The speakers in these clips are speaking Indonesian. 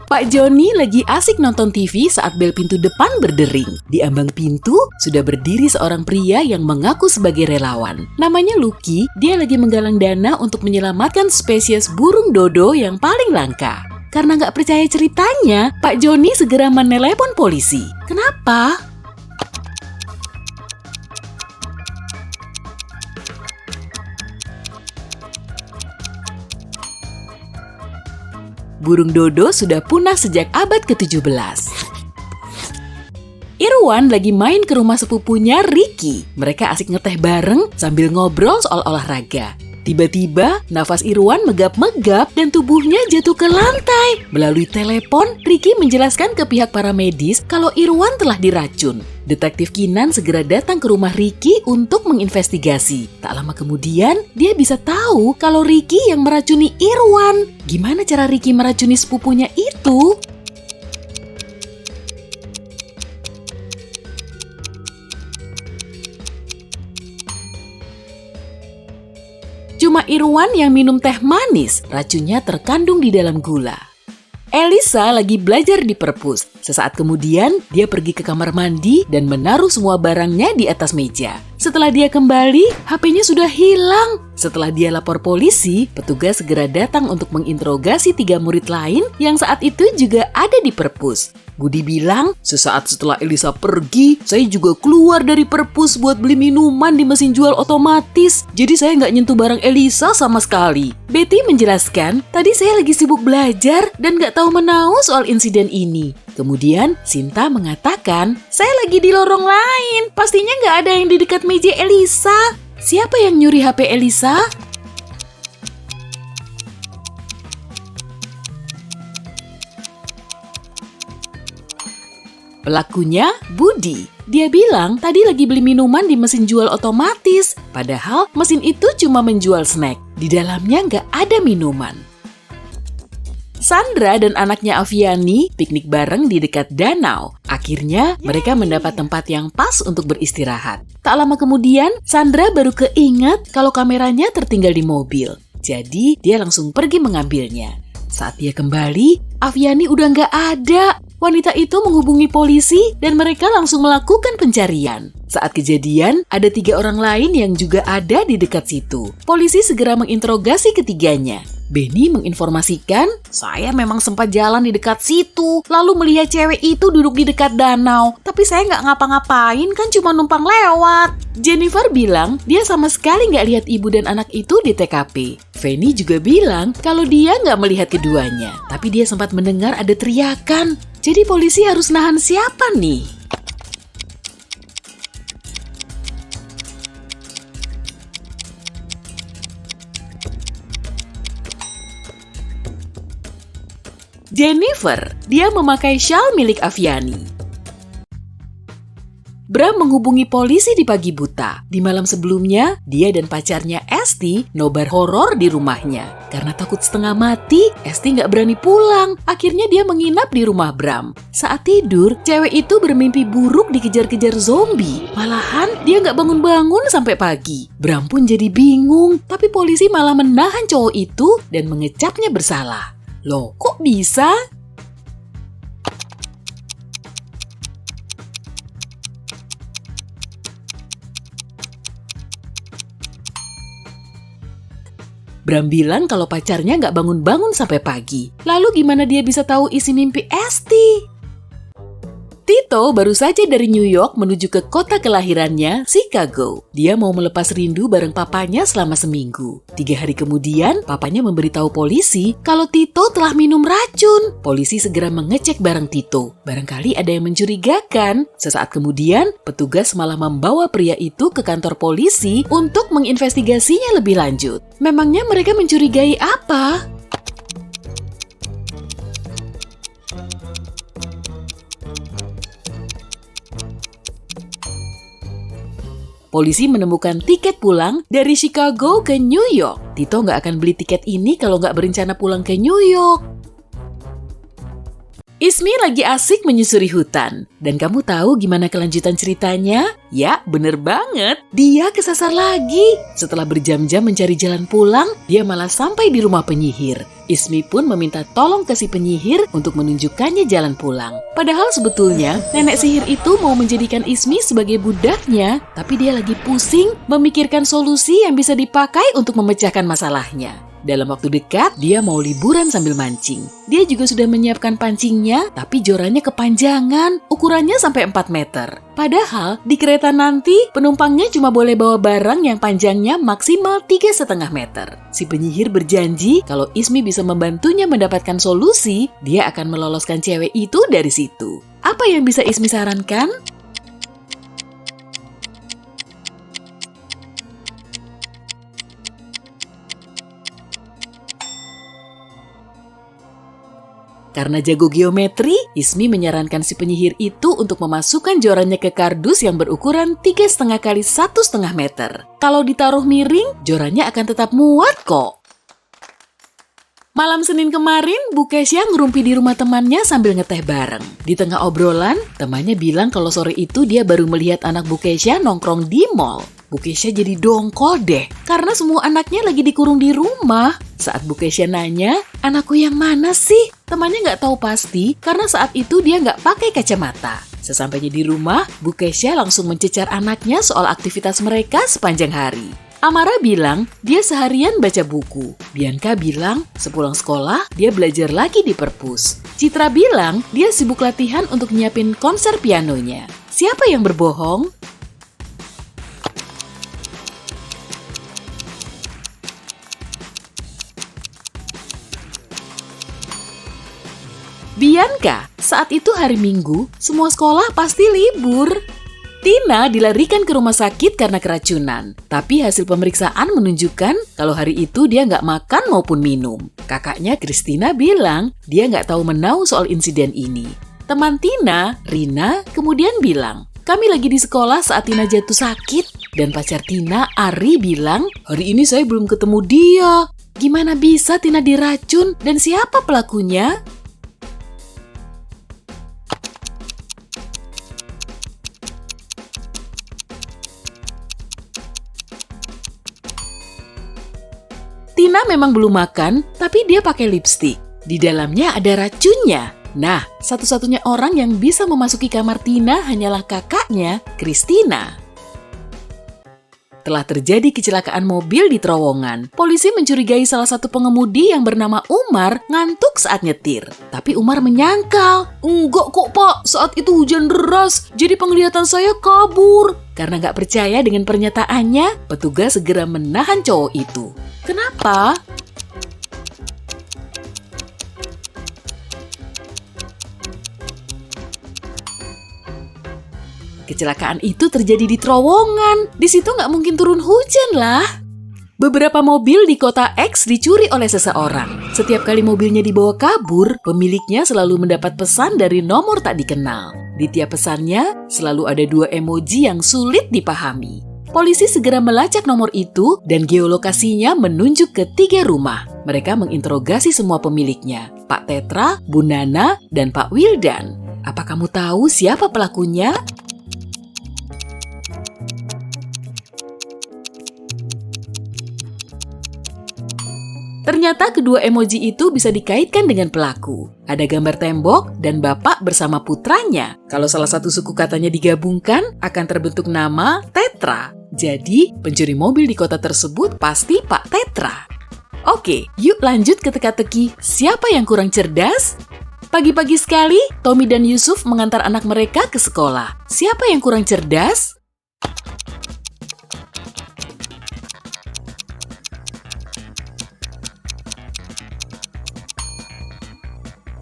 Pak Joni lagi asik nonton TV saat bel pintu depan berdering. Di ambang pintu sudah berdiri seorang pria yang mengaku sebagai relawan. Namanya Lucky, dia lagi menggalang dana untuk menyelamatkan spesies burung dodo yang paling langka. Karena nggak percaya ceritanya, Pak Joni segera menelepon polisi. Kenapa? Burung dodo sudah punah sejak abad ke-17. Irwan lagi main ke rumah sepupunya Ricky. Mereka asik ngeteh bareng sambil ngobrol soal olahraga. Tiba-tiba, nafas Irwan megap-megap dan tubuhnya jatuh ke lantai. Melalui telepon, Ricky menjelaskan ke pihak para medis kalau Irwan telah diracun. Detektif Kinan segera datang ke rumah Ricky untuk menginvestigasi. Tak lama kemudian, dia bisa tahu kalau Ricky yang meracuni Irwan. Gimana cara Ricky meracuni sepupunya itu? Cuma Irwan yang minum teh manis, racunnya terkandung di dalam gula. Elisa lagi belajar di perpus. Sesaat kemudian, dia pergi ke kamar mandi dan menaruh semua barangnya di atas meja. Setelah dia kembali, HP-nya sudah hilang. Setelah dia lapor polisi, petugas segera datang untuk menginterogasi 3 murid lain yang saat itu juga ada di perpus. Budi bilang, sesaat setelah Elisa pergi, saya juga keluar dari perpus buat beli minuman di mesin jual otomatis. Jadi saya nggak nyentuh barang Elisa sama sekali. Betty menjelaskan, tadi saya lagi sibuk belajar dan nggak tahu menahu soal insiden ini. Kemudian, Sinta mengatakan, saya lagi di lorong lain. Pastinya nggak ada yang di dekat meja Elisa. Siapa yang nyuri HP Elisa? Pelakunya Budi. Dia bilang tadi lagi beli minuman di mesin jual otomatis. Padahal mesin itu cuma menjual snack. Di dalamnya nggak ada minuman. Sandra dan anaknya Aviani piknik bareng di dekat danau. Akhirnya mereka mendapat tempat yang pas untuk beristirahat. Tak lama kemudian, Sandra baru keinget kalau kameranya tertinggal di mobil. Jadi dia langsung pergi mengambilnya. Saat dia kembali, Aviani udah nggak ada. Wanita itu menghubungi polisi dan mereka langsung melakukan pencarian. Saat kejadian, ada 3 orang lain yang juga ada di dekat situ. Polisi segera menginterogasi ketiganya. Benny menginformasikan, saya memang sempat jalan di dekat situ, lalu melihat cewek itu duduk di dekat danau. Tapi saya nggak ngapa-ngapain, kan cuma numpang lewat. Jennifer bilang, dia sama sekali nggak lihat ibu dan anak itu di TKP. Fanny juga bilang, kalau dia nggak melihat keduanya, tapi dia sempat mendengar ada teriakan. Jadi polisi harus nahan siapa nih? Jennifer, dia memakai shawl milik Aviani. Bram menghubungi polisi di pagi buta. Di malam sebelumnya, dia dan pacarnya Esti nobar horor di rumahnya. Karena takut setengah mati, Esti nggak berani pulang. Akhirnya dia menginap di rumah Bram. Saat tidur, cewek itu bermimpi buruk dikejar-kejar zombie. Malahan, dia nggak bangun-bangun sampai pagi. Bram pun jadi bingung, tapi polisi malah menahan cowok itu dan mengecapnya bersalah. Loh, kok bisa? Bram bilang kalau pacarnya nggak bangun-bangun sampai pagi. Lalu gimana dia bisa tahu isi mimpi Esti? Tito baru saja dari New York menuju ke kota kelahirannya, Chicago. Dia mau melepas rindu bareng papanya selama seminggu. 3 hari kemudian, papanya memberitahu polisi kalau Tito telah minum racun. Polisi segera mengecek barang Tito. Barangkali ada yang mencurigakan. Sesaat kemudian, petugas malah membawa pria itu ke kantor polisi untuk menginvestigasinya lebih lanjut. Memangnya mereka mencurigai apa? Polisi menemukan tiket pulang dari Chicago ke New York. Tito nggak akan beli tiket ini kalau nggak berencana pulang ke New York. Ismi lagi asik menyusuri hutan. Dan kamu tahu gimana kelanjutan ceritanya? Ya, bener banget. Dia kesasar lagi. Setelah berjam-jam mencari jalan pulang, dia malah sampai di rumah penyihir. Ismi pun meminta tolong ke si penyihir untuk menunjukkannya jalan pulang. Padahal sebetulnya, nenek sihir itu mau menjadikan Ismi sebagai budaknya, tapi dia lagi pusing memikirkan solusi yang bisa dipakai untuk memecahkan masalahnya. Dalam waktu dekat, dia mau liburan sambil mancing. Dia juga sudah menyiapkan pancingnya, tapi jorannya kepanjangan, ukurannya sampai 4 meter. Padahal, di kereta nanti, penumpangnya cuma boleh bawa barang yang panjangnya maksimal 3,5 meter. Si penyihir berjanji kalau Ismi bisa membantunya mendapatkan solusi, dia akan meloloskan cewek itu dari situ. Apa yang bisa Ismi sarankan? Karena jago geometri, Ismi menyarankan si penyihir itu untuk memasukkan jorannya ke kardus yang berukuran 3,5 kali 1,5 meter. Kalau ditaruh miring, jorannya akan tetap muat kok. Malam Senin kemarin, Bu Kesha ngerumpi di rumah temannya sambil ngeteh bareng. Di tengah obrolan, temannya bilang kalau sore itu dia baru melihat anak Bu Kesha nongkrong di mall. Bu Kesha jadi dongkol deh, karena semua anaknya lagi dikurung di rumah. Saat Bu Kesha nanya, anakku yang mana sih? Temannya nggak tahu pasti, karena saat itu dia nggak pakai kacamata. Sesampainya di rumah, Bu Kesha langsung mencecar anaknya soal aktivitas mereka sepanjang hari. Amara bilang, dia seharian baca buku. Bianca bilang, sepulang sekolah, dia belajar lagi di perpus. Citra bilang, dia sibuk latihan untuk nyiapin konser pianonya. Siapa yang berbohong? Bianca, saat itu hari Minggu, semua sekolah pasti libur. Tina dilarikan ke rumah sakit karena keracunan. Tapi hasil pemeriksaan menunjukkan kalau hari itu dia nggak makan maupun minum. Kakaknya Christina bilang dia nggak tahu menau soal insiden ini. Teman Tina, Rina, kemudian bilang, kami lagi di sekolah saat Tina jatuh sakit. Dan pacar Tina, Ari, bilang, hari ini saya belum ketemu dia. Gimana bisa Tina diracun dan siapa pelakunya? Tina memang belum makan, tapi dia pakai lipstik. Di dalamnya ada racunnya. Nah, satu-satunya orang yang bisa memasuki kamar Tina hanyalah kakaknya, Christina. Telah terjadi kecelakaan mobil di terowongan. Polisi mencurigai salah satu pengemudi yang bernama Umar ngantuk saat nyetir. Tapi Umar menyangkal. Enggak kok pak, saat itu hujan deras, jadi penglihatan saya kabur. Karena nggak percaya dengan pernyataannya, petugas segera menahan cowok itu. Kenapa? Kecelakaan itu terjadi di terowongan. Di situ nggak mungkin turun hujan lah. Beberapa mobil di kota X dicuri oleh seseorang. Setiap kali mobilnya dibawa kabur, pemiliknya selalu mendapat pesan dari nomor tak dikenal. Di tiap pesannya, selalu ada 2 emoji yang sulit dipahami. Polisi segera melacak nomor itu dan geolokasinya menunjuk ke 3 rumah. Mereka menginterogasi semua pemiliknya, Pak Tetra, Bu Nana, dan Pak Wildan. Apa kamu tahu siapa pelakunya? Ternyata kedua emoji itu bisa dikaitkan dengan pelaku. Ada gambar tembok dan bapak bersama putranya. Kalau salah satu suku katanya digabungkan, akan terbentuk nama Tetra. Jadi, pencuri mobil di kota tersebut pasti Pak Tetra. Oke, yuk lanjut ke teka-teki. Siapa yang kurang cerdas? Pagi-pagi sekali, Tommy dan Yusuf mengantar anak mereka ke sekolah. Siapa yang kurang cerdas?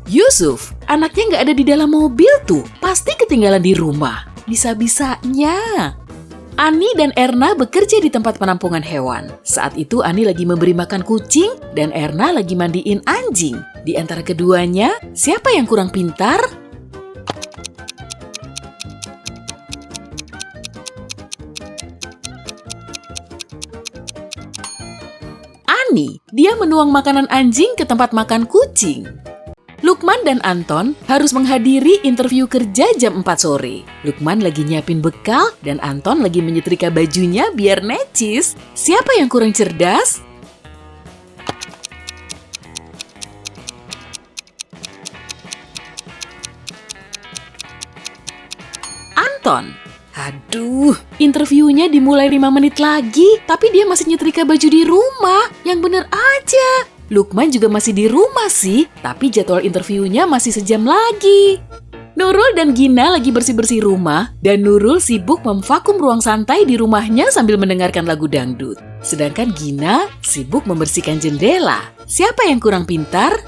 Yusuf, anaknya nggak ada di dalam mobil tuh. Pasti ketinggalan di rumah. Bisa-bisanya. Ani dan Erna bekerja di tempat penampungan hewan. Saat itu Ani lagi memberi makan kucing dan Erna lagi mandiin anjing. Di antara keduanya, siapa yang kurang pintar? Ani, dia menuang makanan anjing ke tempat makan kucing. Look, Lukman dan Anton harus menghadiri interview kerja jam 4 sore. Lukman lagi nyiapin bekal dan Anton lagi menyetrika bajunya biar necis. Siapa yang kurang cerdas? Anton. Aduh, interviewnya dimulai 5 menit lagi, tapi dia masih nyetrika baju di rumah. Yang bener aja. Lukman juga masih di rumah sih, tapi jadwal interviewnya masih sejam lagi. Nurul dan Gina lagi bersih-bersih rumah, dan Nurul sibuk memvakum ruang santai di rumahnya sambil mendengarkan lagu dangdut. Sedangkan Gina sibuk membersihkan jendela. Siapa yang kurang pintar?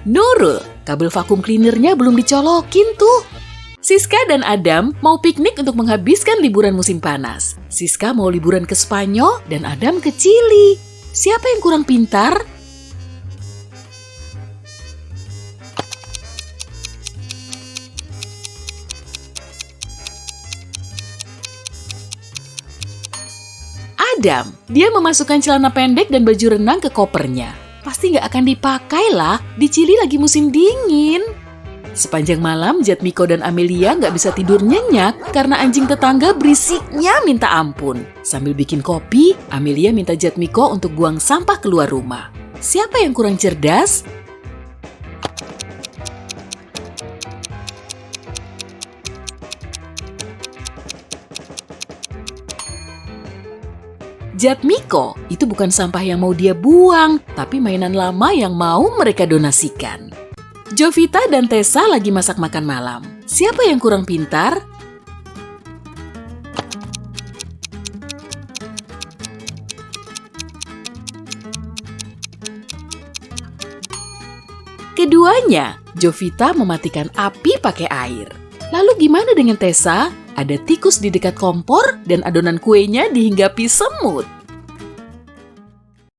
Nurul, kabel vakum cleanernya belum dicolokin tuh. Siska dan Adam mau piknik untuk menghabiskan liburan musim panas. Siska mau liburan ke Spanyol dan Adam ke Chili. Siapa yang kurang pintar? Adam, dia memasukkan celana pendek dan baju renang ke kopernya. Pasti nggak akan dipakai lah, di Chili lagi musim dingin. Sepanjang malam, Jatmiko dan Amelia nggak bisa tidur nyenyak karena anjing tetangga berisiknya minta ampun. Sambil bikin kopi, Amelia minta Jatmiko untuk buang sampah keluar rumah. Siapa yang kurang cerdas? Jatmiko itu bukan sampah yang mau dia buang, tapi mainan lama yang mau mereka donasikan. Jovita dan Tessa lagi masak makan malam. Siapa yang kurang pintar? Keduanya, Jovita mematikan api pakai air. Lalu gimana dengan Tessa? Ada tikus di dekat kompor dan adonan kuenya dihinggapi semut.